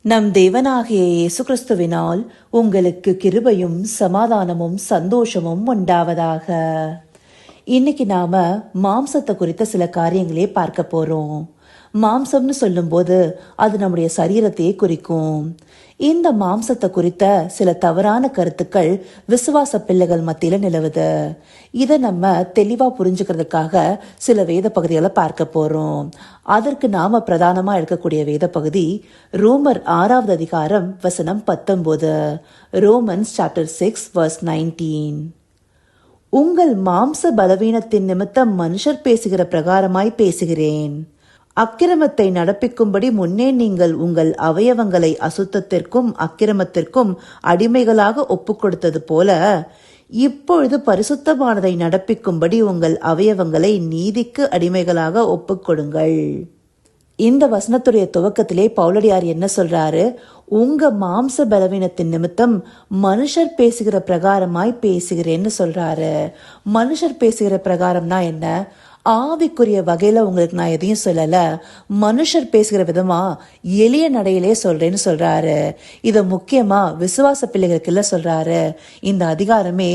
நம் தேவனாகிய இயேசு கிறிஸ்துவினால் உங்களுக்கு கிருபையும் சமாதானமும் சந்தோஷமும் உண்டாவதாக. இன்னைக்கு நாம மாம்சத்தை குறித்த சில காரியங்களே பார்க்க போறோம். மாம்சம்னு சொல்லும்போது அது நம்முடைய சரீரத்தையே குறிக்கும். இந்த மாம்சத்தை குறித்த சில தவறான கருத்துக்கள் விசுவாச பிள்ளைகள் மத்தியில நிலவுது. இதை நம்ம தெளிவா புரிஞ்சுக்கிறதுக்காக சில வேத பகுதிகளை பார்க்க போறோம். அதற்கு நாம பிரதானமா எடுக்கக்கூடிய வேத பகுதி ரோமர் 6வது அதிகாரம் வசனம் 19. Romans chapter 6 verse 19. உங்கள் மாம்ச பலவீனத்தின் நிமித்தம் மனுஷர் பேசுகிற பிரகாரமாய் பேசுகிறேன். அக்கிரமத்தை நடப்பிக்கும்படி முன்னே நீங்கள் உங்கள் அவயவங்களை அசுத்தத்திற்கும் அக்கிரமத்திற்கும் அடிமைகளாக ஒப்புக் கொடுத்தது போல இப்பொழுது பரிசுத்தமானதை நடப்பிக்கும்படி உங்கள் அவயவங்களை நீதிக்கு அடிமைகளாக ஒப்புக்கொடுங்கள். இந்த வசனத்துடைய துவக்கத்திலே பவுலடியார் என்ன சொல்றாரு? உங்க மாம்ச பலவீனத்தின் நிமித்தம் மனுஷர் பேசுகிற பிரகாரமாய் பேசுகிறேன்னு சொல்றாரு. மனுஷர் பேசுகிற பிரகாரம்னா என்ன? ஆவிக்குரிய வகையில உங்களுக்கு நான் எதையும் சொல்லல, மனுஷர் பேசுகிற விதமா எளிய நடையிலே சொல்றேன்னு சொல்றாரு. இத முக்கியமா விசுவாச பிள்ளைகளுக்கு இல்ல சொல்றாரு. இந்த அதிகாரமே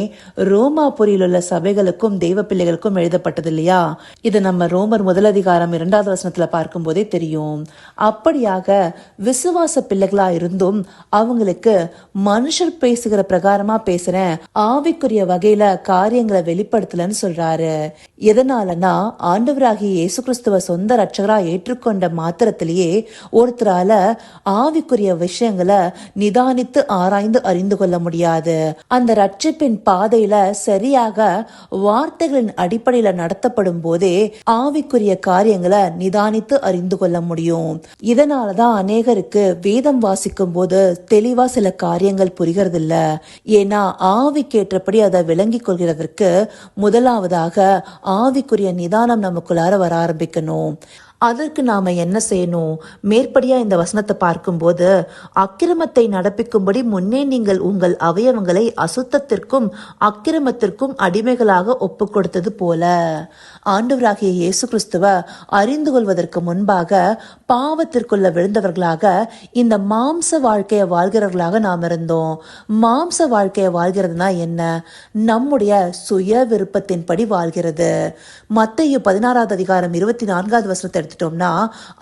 ரோமாபுரியில் உள்ள சபைகளுக்கும் தெய்வ பிள்ளைகளுக்கும் எழுதப்பட்டது இல்லையா? இது நம்ம ரோமர் 1 அதிகாரம் 2வது வசனத்துல பார்க்கும் போதே தெரியும். அப்படியாக விசுவாச பிள்ளைகளா இருந்தும் அவங்களுக்கு மனுஷர் பேசுகிற பிரகாரமா பேசுறேன், ஆவிக்குரிய வகையில காரியங்களை வெளிப்படுத்தலன்னு சொல்றாரு. எதனாலனா ஆண்டவராகிய இயேசு கிறிஸ்துவ சொந்த ரட்சகரா ஏற்றுக்கொண்ட மாத்திரத்திலேயே ஒருத்தரால ஆவிக்குரிய விஷயங்களை நிதானித்து ஆராய்ந்து அறிந்து கொள்ள முடியாது. அந்த ரட்சிப்பின் பாதையில சரியாக வார்த்தைகளின் அடிப்படையில நடத்தப்படும் போதே ஆவிக்குரிய காரியங்களை நிதானித்து அறிந்து கொள்ள முடியும். இதனாலதான் அநேகருக்கு வேதம் வாசிக்கும் போது தெளிவா சில காரியங்கள் புரிகிறது இல்ல. ஏன்னா ஆவிக்கேற்றபடி அதை விளங்கிக் கொள்கிறதற்கு முதலாவதாக ஆவிக்குரிய நிதானம் நமக்குள்ளார வர ஆரம்பிக்கணும். அதற்கு நாம என்ன செய்யணும்? மேற்படியா இந்த வசனத்தை பார்க்கும்போது அக்கிரமத்தை நடப்பிக்கும்படி முன்னே நீங்கள் உங்கள் அவயவங்களை அசுத்தத்திற்கும் அக்கிரமத்திற்கும் அடிமைகளாக ஒப்பு கொடுத்தது போல. ஆண்டவராகிய இயேசு கிறிஸ்துவ அறிந்து கொள்வதற்கு முன்பாக பாவத்திற்குள்ள விழுந்தவர்களாக இந்த மாம்ச வாழ்க்கையை வாழ்கிறவர்களாக நாம் இருந்தோம். மாம்ச வாழ்க்கையை வாழ்கிறதுனா என்ன? நம்முடைய சுய விருப்பத்தின்படி வாழ்கிறது. மத்தேயு 16வது அதிகாரம் 24வது வசனத்தை எடுத்துட்டோம்னா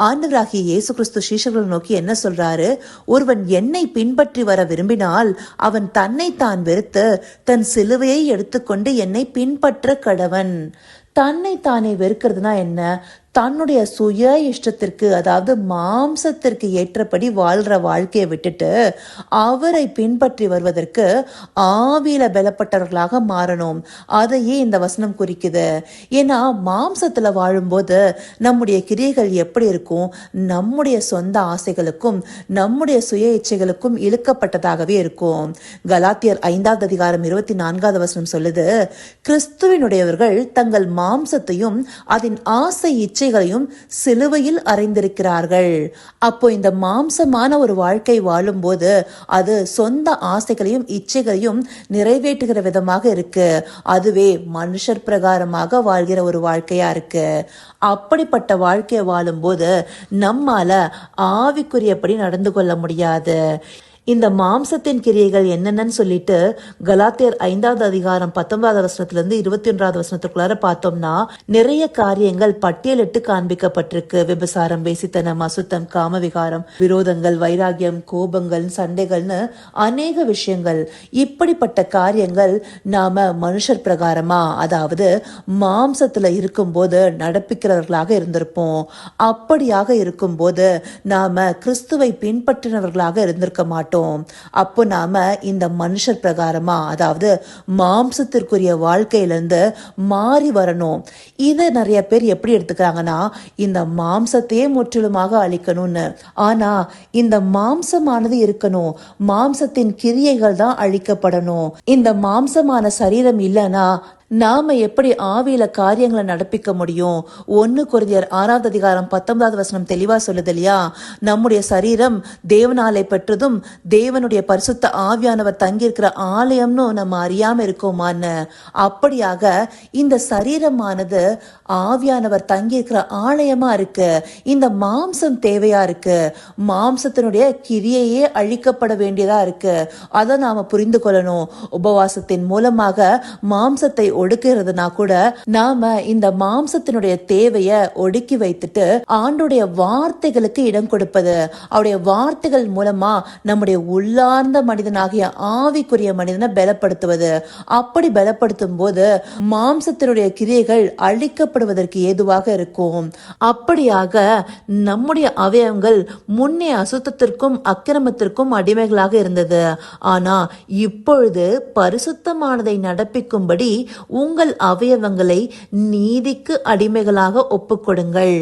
ஆண்டவராகிய இயேசு கிறிஸ்து சீஷர்களை நோக்கி என்ன சொல்றாரு? ஒருவன் என்னை பின்பற்றி வர விரும்பினால் அவன் தன்னை தான் வெறுத்து தன் சிலுவையை எடுத்துக்கொண்டு என்னை பின்பற்ற கடவன். தன்னை தானே வெறுக்கிறதுனா என்ன? தன்னுடைய சுய இஷ்டத்திற்கு, அதாவது மாம்சத்திற்கு ஏற்றபடி வாழ்ற வாழ்க்கையை விட்டுட்டு அவரை பின்பற்றி வருவதற்கு ஆவியில பலப்பட்டவர்களாக மாறணும். அதையே இந்த வசனம் குறிக்குது. ஏன்னா மாம்சத்துல வாழும்போது நம்முடைய கிரியைகள் எப்படி இருக்கும்? நம்முடைய சொந்த ஆசைகளுக்கும் நம்முடைய சுய இச்சைகளுக்கும் இழுக்கப்பட்டதாகவே இருக்கும். கலாத்தியர் 5வது அதிகாரம் 24வது வசனம் சொல்லுது, கிறிஸ்துவினுடையவர்கள் தங்கள் மாம்சத்தையும் அதன் ஆசை இச்சை சிலுவையில் அறைந்திருக்கிறார்கள். அப்போ இந்த மாம்சமான ஒரு வாழ்க்கை வாழும் போது அது சொந்த ஆசைகளையும் இச்சைகளையும் நிறைவேற்றுகிற விதமாக இருக்கு. அதுவே மனுஷர் பிரகாரமாக வாழ்கிற ஒரு வாழ்க்கையா இருக்கு. அப்படிப்பட்ட வாழ்க்கையை வாழும் போது நம்மால ஆவிக்குரியபடி நடந்து கொள்ள முடியாது. இந்த மாம்சத்தின் கிரியைகள் என்னென்னு சொல்லிட்டு கலாத்தியர் 5வது அதிகாரம் 19வது வசனத்திலிருந்து 21வது வசனத்துக்குள்ளார பார்த்தோம்னா நிறைய காரியங்கள் பட்டியலிட்டு காண்பிக்கப்பட்டிருக்கு. விபசாரம், வேசித்தனம், அசுத்தம், காமவிகாரம், விரோதங்கள், வைராகியம், கோபங்கள், சண்டைகள்னு அநேக விஷயங்கள். இப்படிப்பட்ட காரியங்கள் நாம மனுஷர் பிரகாரமா, அதாவது மாம்சத்துல இருக்கும்போது நடப்பிக்கிறவர்களாக இருந்திருப்போம். அப்படியாக இருக்கும்போது நாம கிறிஸ்துவை பின்பற்றினவர்களாக இருந்திருக்க மாட்டோம். அப்போ நாம இந்த மனுஷர் பிரகாரமா, அதாவது மாம்சத்திற்குரிய வாழ்க்கையிலிருந்து மாறி வரணும். இதை நிறைய பேர் எப்படி எடுத்துக்கிறாங்கன்னா இந்த மாம்சத்தையே முற்றிலுமாக அழிக்கணும்னு. ஆனா இந்த மாம்சமானது இருக்கணும், மாம்சத்தின் கிரியைகள் தான் அழிக்கப்படணும். இந்த மாம்சமான சரீரம் இல்லைன்னா நாம எப்படி ஆவியில காரியங்களை நடப்பிக்க முடியும்? 1 கொரிந்தியர் 6வது அதிகாரம் 19வது வசனம் தெளிவா சொல்லுது இல்லையா? நம்முடைய சரீரம் தேவனாலே பெற்றதும் தேவனுடைய பரிசுத்த ஆவியானவர் தங்கியிருக்கிற ஆலயம்னு நம்ம அறியாம இருக்கோமான்னு. அப்படியாக இந்த சரீரமானது ஆவியானவர் தங்கியிருக்கிற ஆலயமா இருக்கு. இந்த மாம்சம் தேவையா இருக்கு. மாம்சத்தினுடைய கிரியையே அழிக்கப்பட வேண்டியதா இருக்கு. அதை நாம புரிந்து கொள்ளணும். உபவாசத்தின் மூலமாக மாம்சத்தை ஒடுக்கிறதுனா கூட நாம இந்த மாம்சத்தினுடைய தேவைய ஒடுக்கி வைத்துட்டு ஆண்டுடைய வார்த்தைகளுக்கு இடம் கொடுப்பது, அவருடைய வார்த்தைகள் மூலமா நம்முடைய உள்ளார்ந்த மனிதனாகிய ஆவிக்குரிய மனிதனை பலப்படுத்துவது. அப்படி பலப்படுத்தும் போது மாம்சத்தினுடைய கிரியைகள் அழிக்கப்படுவதற்கு ஏதுவாக இருக்கும். அப்படியாக நம்முடைய அவயவங்கள் முன்னே அசுத்தத்திற்கும் அக்கிரமத்திற்கும் அடிமைகளாக இருந்தது. ஆனா இப்பொழுது பரிசுத்தமானதை நடப்பிக்கும்படி உங்கள் அவயவங்களை நீதிக்கு அடிமைகளாக ஒப்புக்கொடுங்கள்.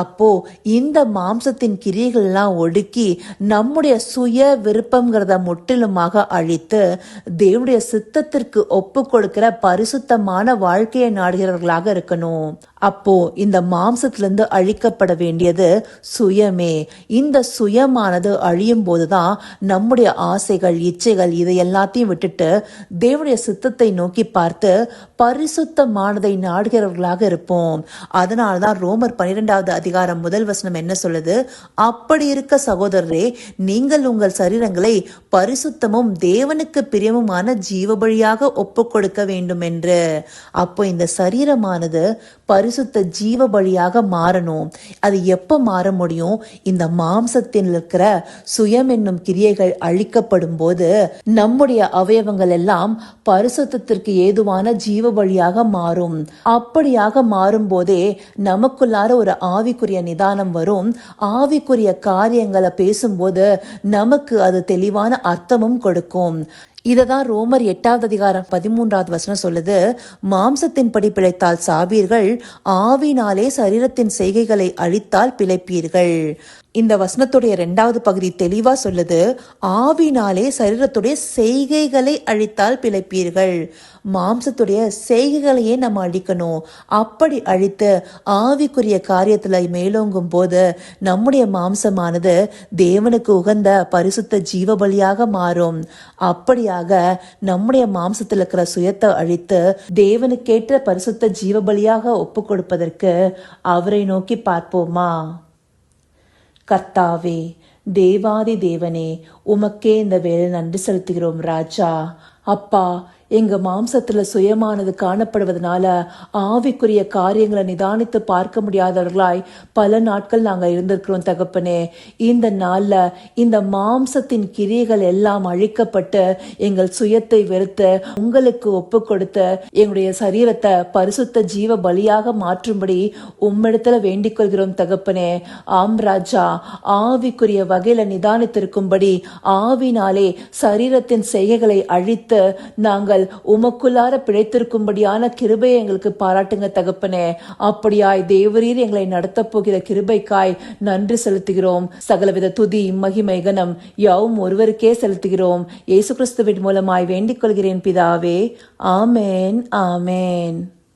அப்போ இந்த மாம்சத்தின் கிரியைகள் எல்லாம் ஒடுக்கி நம்முடைய சுய விருப்பம்ங்கிறத முற்றிலுமாக அழித்து தேவனுடைய சித்தத்திற்கு ஒப்பு கொடுக்கிற பரிசுத்தமான வாழ்க்கையை நாடுகிறவர்களாக இருக்கணும். அப்போ இந்த மாம்சத்திலிருந்து அழிக்கப்பட வேண்டியது சுயமே. இந்த சுயமானது அழியும் போதுதான் நம்முடைய ஆசைகள், இச்சைகள் இதை எல்லாத்தையும் விட்டுட்டு தேவனுடைய சித்தத்தை நோக்கி பார்த்து பரிசுத்தமானதை நாடுகிறவர்களாக இருப்போம். அதனால்தான் ரோமர் 12வது அதிகாரம் 1 வசனம் என்ன சொல்லுது? அப்படி இருக்க சகோதரரே, நீங்கள் உங்கள் சரீரங்களை பரிசுத்தமும் தேவனுக்கு பிரியமுமான ஜீவ பலியாக ஒப்பு கொடுக்க வேண்டும் என்று. அப்போ இந்த சரீரமானது பரிசுத்த ஜீவ பலியாக மாறணும். அது எப்ப மாற முடியும்? இந்த மாம்சத்தில் இருக்கிற சுயம் என்னும் கிரியைகள் அழிக்கப்படும் போது நம்முடைய அவயவங்கள் எல்லாம் பரிசுத்தத்திற்கு ஏதுவான ஜீவ பலியாக மாறும். அப்படியாக மாறும் போதே நமக்குள்ளார ஒரு ஆவிக்குரிய நிதானம் வரும். ஆவிக்குரிய காரியங்களை பேசும்போது நமக்கு அது தெளிவான அர்த்தமும் கொடுக்கும். இததான் ரோமர் 8வது அதிகாரம் 13வது வசனம் சொல்லுது. மாம்சத்தின்படி பிழைத்தால் சாவீர்கள், ஆவினாலே சரீரத்தின் செய்கைகளை அழித்தால் பிழைப்பீர்கள். இந்த வசனத்துடைய 2வது பகுதி தெளிவா சொல்லுது, ஆவினாலே சரீரத்துடைய செய்கைகளை அழித்தால் பிழைப்பீர்கள். மாம்சத்துடைய செய்கைகளையே நம்ம அழிக்கணும். அப்படி அழித்து ஆவிக்குரிய காரியத்துல மேலோங்கும் போது நம்முடைய மாம்சமானது தேவனுக்கு உகந்த பரிசுத்த ஜீவ பலியாக மாறும். அப்படியாக நம்முடைய மாம்சத்தில் இருக்கிற சுயத்தை அழித்து தேவனுக்கேற்ற பரிசுத்த ஜீவ பலியாக ஒப்பு கொடுப்பதற்கு அவரை நோக்கி பார்ப்போமா? கர்த்தாவே, தேவாதி தேவனே, உமக்கே இந்த வேளை நன்றி செலுத்துகிறோம் ராஜா. அப்பா, எங்க மாம்சத்துல சுயமானது காணப்படுவதனால ஆவிக்குரிய காரியங்களை நிதானித்து பார்க்க முடியாதவர்களாய் பல நாட்கள் நாங்க இருந்திருக்கிறோம் தகப்பனே. இந்த நாள்ல இந்த மாம்சத்தின் கிரியைகள் எல்லாம் அழிக்கப்பட்டு எங்கள் சுயத்தை வெறுத்து உங்களுக்கு ஒப்பு கொடுத்து எங்களுடைய சரீரத்தை பரிசுத்த ஜீவ பலியாக மாற்றும்படி உம்மிடத்துல வேண்டிக் கொள்கிறோம் தகப்பனே. ஆம் ராஜா, ஆவிக்குரிய வகையில நிதானித்திருக்கும்படி ஆவினாலே சரீரத்தின் செய்கைகளை அழித்து நாங்கள் உமக்குள்ளார பிழைத்திருக்கும்படியான கிருபையை எங்களுக்கு பாராட்டுங்க தகப்பனே. அப்படியாய் தேவரீர் எங்களை நடத்த போகிற கிருபைக்காய் நன்றி செலுத்துகிறோம். சகலவித துதி, மகிமை, கனம் யாவும் ஒருவருக்கே செலுத்துகிறோம். இயேசு கிறிஸ்துவின் மூலமாய் வேண்டிக் கொள்கிறேன் பிதாவே. ஆமேன், ஆமேன்.